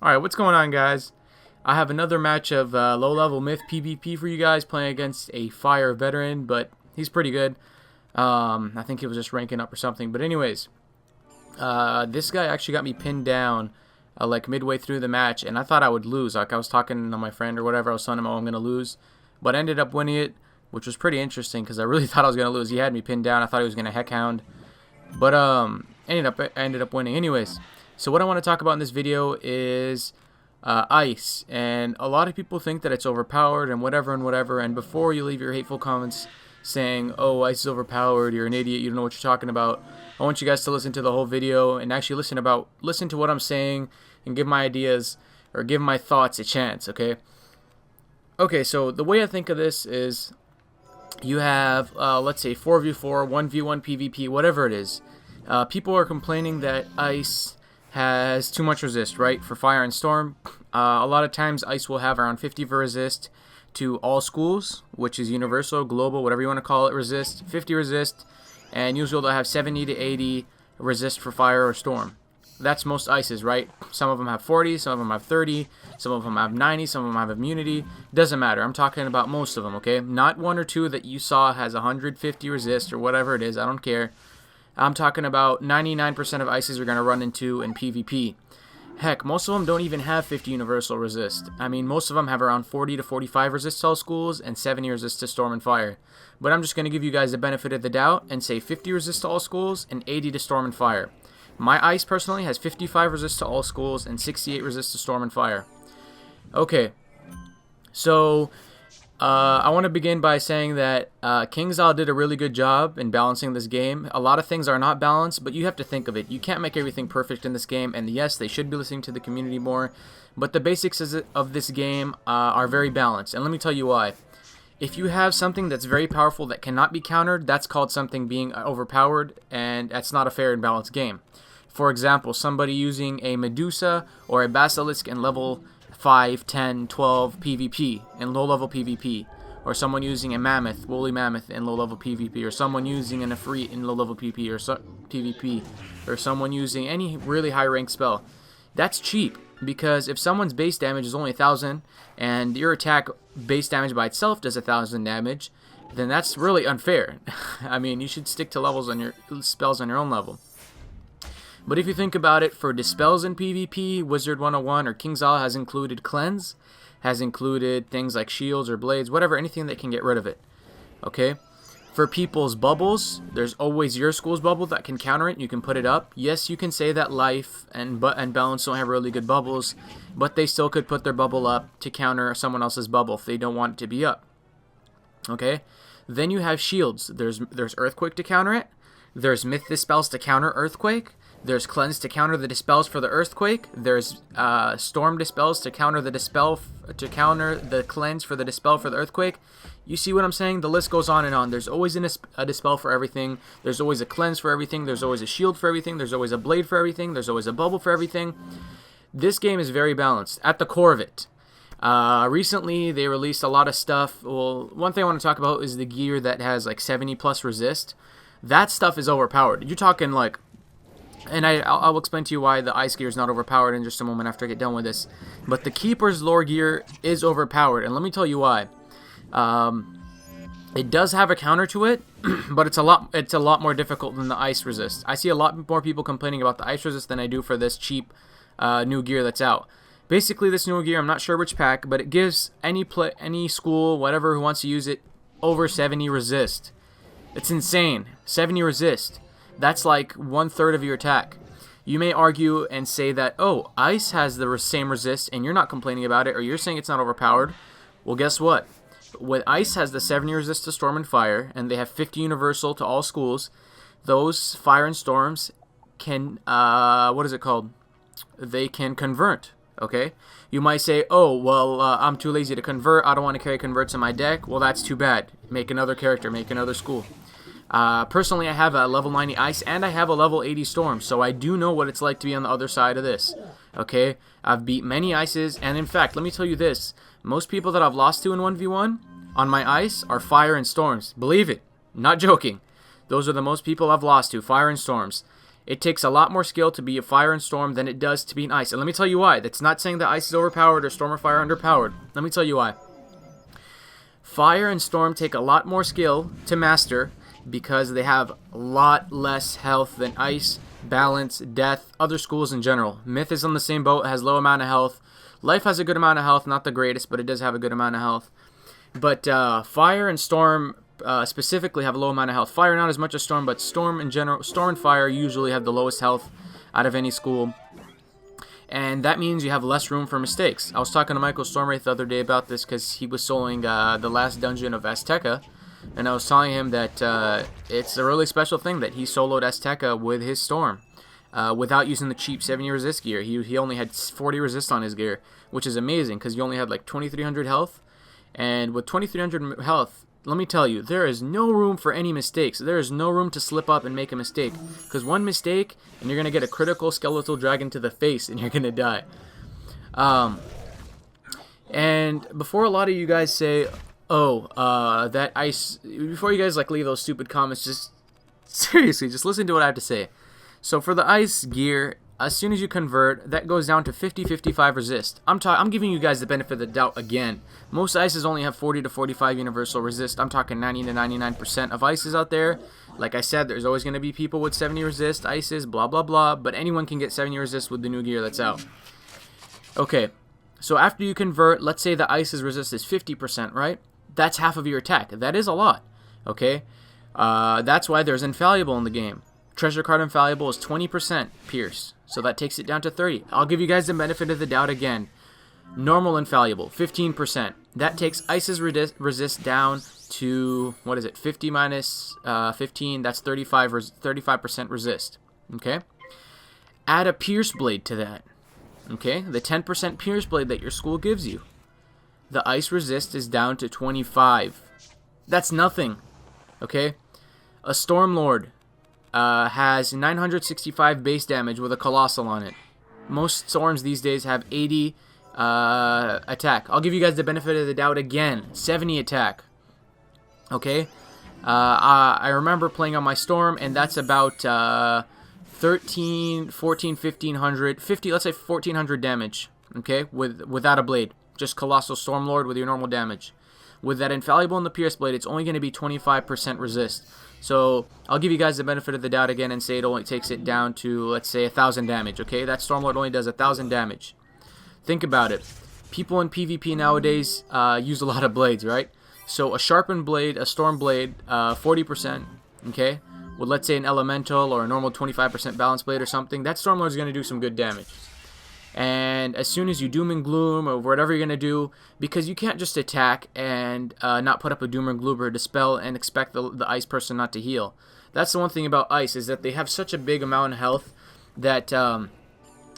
Alright, what's going on, guys? I have another match of low-level myth PvP for you guys, playing against a fire veteran, but he's pretty good. I think he was just ranking up or something. But anyways, this guy actually got me pinned down like midway through the match, and I thought I would lose. Like, I was talking to my friend or whatever, I was telling him, oh, I'm going to lose. But I ended up winning it, which was pretty interesting because I really thought I was going to lose. He had me pinned down. I thought he was going to heckhound. But I ended up winning. Anyways, so what I want to talk about in this video is ice, and a lot of people think that it's overpowered and whatever. And before you leave your hateful comments saying, oh, ice is overpowered, you're an idiot, you don't know what you're talking about, I want you guys to listen to the whole video and actually listen to what I'm saying and give my ideas or give my thoughts a chance. Okay, so the way I think of this is you have, let's say, 4v4, 1v1 PvP, whatever it is. People are complaining that ice has too much resist, right, for fire and storm. A lot of times ice will have around 50 for resist to all schools, which is universal, global, whatever you want to call it, resist, 50 resist, and usually they'll have 70 to 80 resist for fire or storm. That's most ices, right? Some of them have 40, some of them have 30, some of them have 90, some of them have immunity. Doesn't matter. I'm talking about most of them, okay? Not one or two that you saw has 150 resist or whatever it is. I don't care. I'm talking about 99% of ices you're going to run into in PvP. Heck, most of them don't even have 50 universal resist. I mean, most of them have around 40 to 45 resist to all schools and 70 resist to storm and fire. But I'm just going to give you guys the benefit of the doubt and say 50 resist to all schools and 80 to storm and fire. My ice personally has 55 resist to all schools and 68 resist to storm and fire. Okay, so I want to begin by saying that KingsIsle did a really good job in balancing this game. A lot of things are not balanced, but you have to think of it. You can't make everything perfect in this game, and yes, they should be listening to the community more, but the basics of this game are very balanced, and let me tell you why. If you have something that's very powerful that cannot be countered, that's called something being overpowered, and that's not a fair and balanced game. For example, somebody using a Medusa or a Basilisk in level 5, 10, 12 PvP in low-level PvP, or someone using a Mammoth, Woolly Mammoth in low-level PvP, or someone using an Ifrit in low-level PvP, or someone using any really high-ranked spell. That's cheap, because if someone's base damage is only 1,000, and your attack base damage by itself does 1,000 damage, then that's really unfair. I mean, you should stick to levels on your spells on your own level. But if you think about it, for dispels in PvP, Wizard101 or KingsIsle has included cleanse, has included things like shields or blades, whatever, anything that can get rid of it. Okay? For people's bubbles, there's always your school's bubble that can counter it. You can put it up. Yes, you can say that life and balance don't have really good bubbles, but they still could put their bubble up to counter someone else's bubble if they don't want it to be up. Okay? Then you have shields. There's earthquake to counter it. There's myth dispels to counter earthquake. There's cleanse to counter the dispels for the earthquake. There's storm dispels to counter the the cleanse for the dispel for the earthquake. You see what I'm saying? The list goes on and on. There's always a dispel for everything. There's always a cleanse for everything. There's always a shield for everything. There's always a blade for everything. There's always a bubble for everything. This game is very balanced at the core of it. Recently they released a lot of stuff. Well, one thing I want to talk about is the gear that has like 70 plus resist. That stuff is overpowered. You're talking like, and I'll explain to you why the ice gear is not overpowered in just a moment after I get done with this. But the Keeper's lore gear is overpowered, and let me tell you why. It does have a counter to it, but it's a lot more difficult than the ice resist. I see a lot more people complaining about the ice resist than I do for this cheap new gear that's out. Basically, this new gear, I'm not sure which pack, but it gives any school, whatever, who wants to use it, over 70 resist. It's insane. 70 resist. That's like 1/3 of your attack. You may argue and say that, oh, ice has the same resist and you're not complaining about it, or you're saying it's not overpowered. Well, guess what? When ice has the 70 resist to storm and fire, and they have 50 universal to all schools, those fire and storms can, what is it called? They can convert, okay? You might say, oh, well, I'm too lazy to convert. I don't want to carry converts in my deck. Well, that's too bad. Make another character. Make another school. Personally, I have a level 90 ice and I have a level 80 storm, so I do know what it's like to be on the other side of this. Okay, I've beat many ices, and in fact, let me tell you this: most people that I've lost to in 1v1 on my ice are fire and storms. Believe it, not joking. Those are the most people I've lost to, fire and storms. It takes a lot more skill to be a fire and storm than it does to be an ice. And let me tell you why. That's not saying that ice is overpowered or storm or fire underpowered. Let me tell you why. Fire and storm take a lot more skill to master because they have a lot less health than ice, balance, death, other schools in general. Myth is on the same boat, has low amount of health. Life has a good amount of health, not the greatest, but it does have a good amount of health. But fire and storm specifically have a low amount of health. Fire not as much as storm, but storm in general, storm and fire usually have the lowest health out of any school. And that means you have less room for mistakes. I was talking to Michael Stormwraith the other day about this because he was soloing the last dungeon of Azteca. And I was telling him that it's a really special thing that he soloed Azteca with his storm. Without using the cheap 70 resist gear. He only had 40 resist on his gear, which is amazing because he only had like 2300 health. And with 2300 health, let me tell you, there is no room for any mistakes. There is no room to slip up and make a mistake. Because one mistake, and you're going to get a critical skeletal dragon to the face, and you're going to die. And before a lot of you guys say, oh, that ice... Before you guys like leave those stupid comments, just seriously, just listen to what I have to say. So for the ice gear, as soon as you convert, that goes down to 50-55 resist. I'm giving you guys the benefit of the doubt again. Most ices only have 40 to 45 universal resist. I'm talking 90 to 99% of ices out there. Like I said, there's always going to be people with 70 resist, ices, blah, blah, blah. But anyone can get 70 resist with the new gear that's out. Okay, so after you convert, let's say the ice's resist is 50%, right? That's half of your attack. That is a lot, okay? That's why there's infallible in the game. Treasure card infallible is 20% pierce, so that takes it down to 30. I'll give you guys the benefit of the doubt again. Normal infallible, 15%. That takes ice's resist down to, what is it, 50 minus 15, that's 35% resist, okay? Add a pierce blade to that, okay? The 10% pierce blade that your school gives you. The ice resist is down to 25. That's nothing, okay? A Stormlord has 965 base damage with a Colossal on it. Most storms these days have 80 attack. I'll give you guys the benefit of the doubt again. 70 attack. Okay? I remember playing on my storm, and that's about 13, 14, 1500, 50, let's say 1400 damage. Okay? Without a blade. Just Colossal Stormlord with your normal damage. With that infallible in the Pierce Blade, it's only going to be 25% resist. So I'll give you guys the benefit of the doubt again and say it only takes it down to, let's say, 1000 damage. Okay, that Stormlord only does 1000 damage. Think about it. People in PvP nowadays use a lot of blades, right? So a sharpened blade, a storm blade, 40%. Okay, with let's say an elemental or a normal 25% balance blade or something, that Stormlord is going to do some good damage. And as soon as you doom and gloom or whatever you're going to do, because you can't just attack and not put up a doom and gloom or dispel and expect the ice person not to heal. That's the one thing about ice, is that they have such a big amount of health that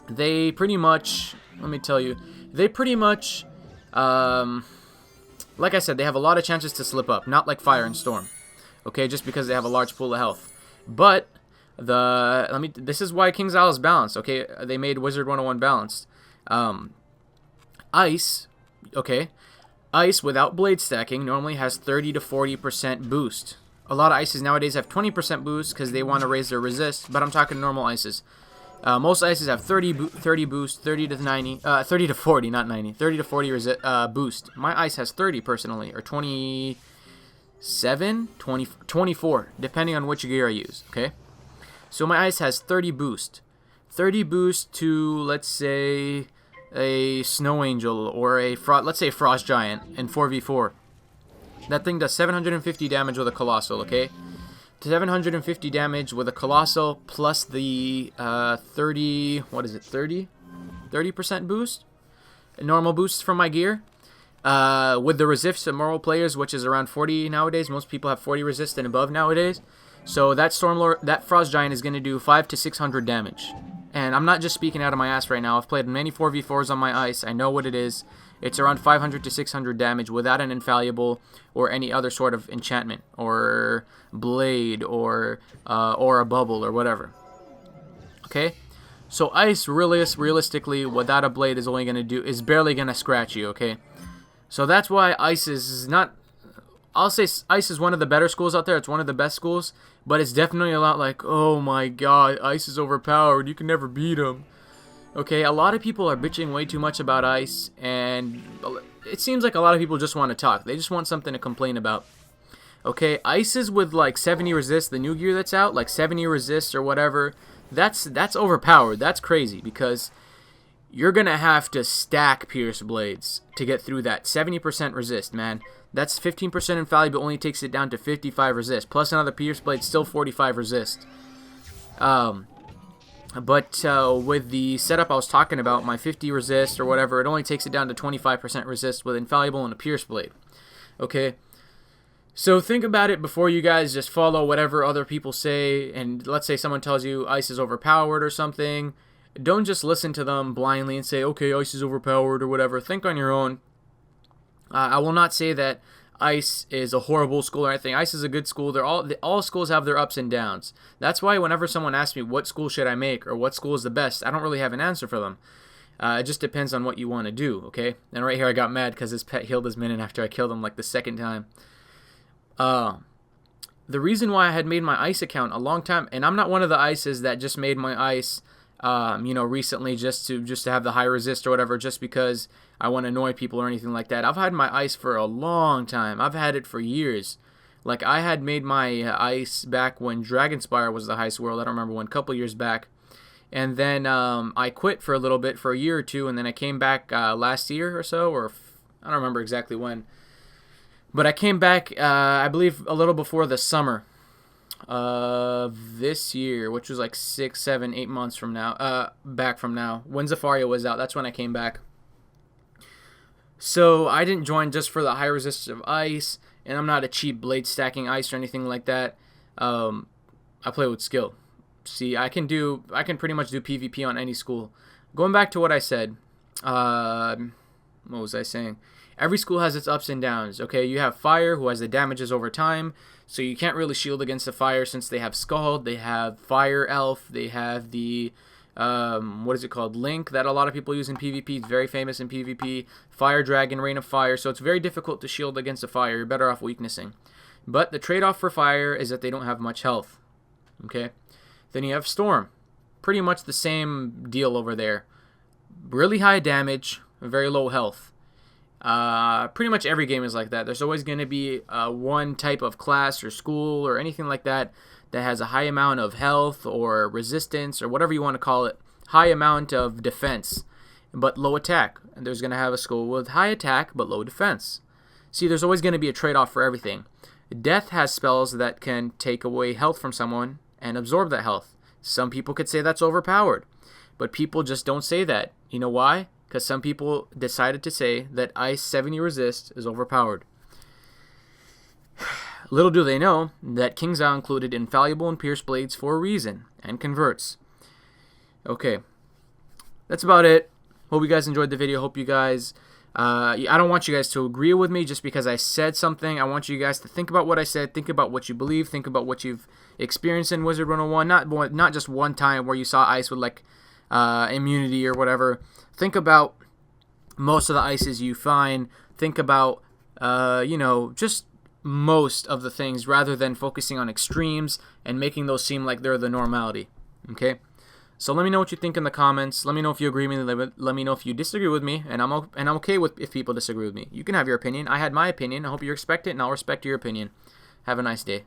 they pretty much, let me tell you, they pretty much, like I said, they have a lot of chances to slip up, not like fire and storm, okay, just because they have a large pool of health. But this is why King's Isle is balanced, okay? They made Wizard101 balanced. Ice, okay? Ice without blade stacking normally has 30 to 40% boost. A lot of ices nowadays have 20% boost because they want to raise their resist, but I'm talking normal ices. Most ices have 30 boost, 30 to 90, 30 to 40, not 90, 30 to 40 boost. My ice has 30 personally, or 27, 20, 24, depending on which gear I use, okay? So my ice has 30 boost. 30 boost to, let's say, a Snow Angel or let's say a Frost Giant in 4v4. That thing does 750 damage with a Colossal, okay? 750 damage with a Colossal plus the 30% boost? Normal boost from my gear. With the resist of normal players, which is around 40 nowadays. Most people have 40 resist and above nowadays. So that Stormlord, that Frost Giant is going to do 500 to 600 damage. And I'm not just speaking out of my ass right now. I've played many 4v4s on my ice. I know what it is. It's around 500 to 600 damage without an infallible or any other sort of enchantment or blade or a bubble or whatever. Okay? So ice realistically without a blade is barely going to scratch you, okay? So that's why ice is not I'll say Ice is one of the better schools out there. It's one of the best schools, but it's definitely a lot like, oh my god, Ice is overpowered. You can never beat him. Okay, a lot of people are bitching way too much about Ice, and it seems like a lot of people just want to talk. They just want something to complain about. Okay, Ice is with like 70 resist, the new gear that's out, like 70 resist or whatever. That's overpowered. That's crazy because you're gonna have to stack Pierce Blades to get through that 70% resist, man. That's 15% infallible, only takes it down to 55 resist. Plus another Pierce Blade, still 45 resist. But with the setup I was talking about, my 50 resist or whatever, it only takes it down to 25% resist with infallible and a Pierce Blade. Okay. So think about it before you guys just follow whatever other people say, and let's say someone tells you Ice is overpowered or something. Don't just listen to them blindly and say, okay, Ice is overpowered or whatever. Think on your own. I will not say that Ice is a horrible school or anything. Ice is a good school. All schools have their ups and downs. That's why whenever someone asks me what school should I make or what school is the best, I don't really have an answer for them. It just depends on what you want to do, okay? And right here I got mad because his pet healed his minion after I killed him like the second time. The reason why I had made my Ice account a long time, and I'm not one of the Ices that just made my Ice, recently just to have the high resist or whatever, just because I want to annoy people or anything like that. I've had my Ice for a long time. I've had it for years. Like, I had made my Ice back when Dragonspire was the highest world. I don't remember when, a couple years back. And then I quit for a little bit, for a year or two, and then I came back last year or so, or I don't remember exactly when. But I came back, I believe, a little before the summer of this year, which was like 6, 7, 8 months from now, back from now. When Zafaria was out, that's when I came back. So I didn't join just for the high resistance of Ice, and I'm not a cheap blade stacking Ice or anything like that. I play with skill. See, I can pretty much do PvP on any school. Going back to what I said, what was I saying? Every school has its ups and downs, okay? You have Fire, who has the damages over time, so you can't really shield against the Fire since they have Scald, they have Fire Elf, they have the, what is it called, Link, that a lot of people use in PvP. It's very famous in PvP. Fire Dragon, Rain of Fire, so it's very difficult to shield against the Fire. You're better off weaknessing. But the trade-off for Fire is that they don't have much health, okay? Then you have Storm. Pretty much the same deal over there. Really high damage, very low health. Pretty much every game is like that. There's always going to be one type of class or school or anything like that that has a high amount of health or resistance or whatever you want to call it. High amount of defense, but low attack. And there's going to have a school with high attack but low defense. See, there's always going to be a trade-off for everything. Death has spells that can take away health from someone and absorb that health. Some people could say that's overpowered, but people just don't say that. You know why? Because some people decided to say that Ice 70 resist is overpowered. Little do they know that King's Isle included infallible and pierce blades for a reason, and converts. Okay, that's about it. Hope you guys enjoyed the video. Hope you guys, I don't want you guys to agree with me just because I said something. I want you guys to think about what I said, think about what you believe, think about what you've experienced in Wizard101. Not just one time where you saw Ice with like immunity or whatever. Think about most of the Ices you find. Think about, just most of the things rather than focusing on extremes and making those seem like they're the normality. Okay? So let me know what you think in the comments. Let me know if you agree with me. Let me know if you disagree with me. And I'm okay with if people disagree with me. You can have your opinion. I had my opinion. I hope you respect it, and I'll respect your opinion. Have a nice day.